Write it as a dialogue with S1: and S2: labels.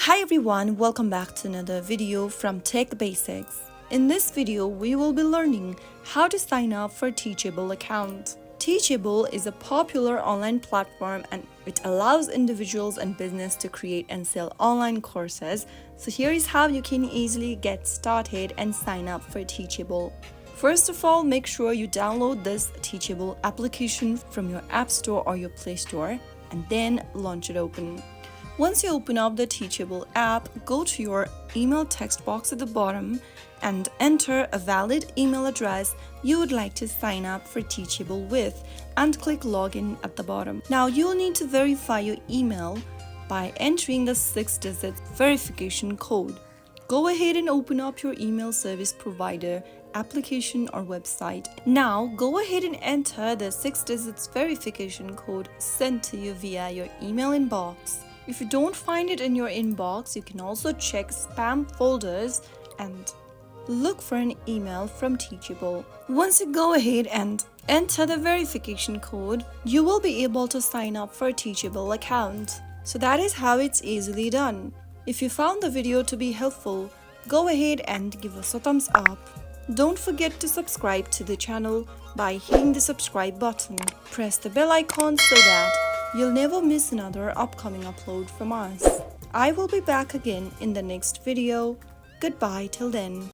S1: Hi everyone, welcome back to another video from Tech Basics. In this video, we will be learning how to sign up for Teachable account. Teachable is a popular online platform and it allows individuals and business to create and sell online courses. So here is how you can easily get started and sign up for Teachable. First of all, make sure you download this Teachable application from your App Store or your Play Store and then launch it open. Once you open up the Teachable app, go to your email text box at the bottom and enter a valid email address you would like to sign up for Teachable with and click login at the bottom. Now you'll need to verify your email by entering the 6-digit verification code. Go ahead and open up your email service provider application or website. Now go ahead and enter the 6-digit verification code sent to you via your email inbox. If you don't find it in your inbox, you can also check spam folders and look for an email from Teachable. Once you go ahead and enter the verification code, you will be able to sign up for a Teachable account. So that is how it's easily done. If you found the video to be helpful, go ahead and give us a thumbs up. Don't forget to subscribe to the channel by hitting the subscribe button. Press the bell icon so that you'll never miss another upcoming upload from us. I will be back again in the next video. Goodbye till then.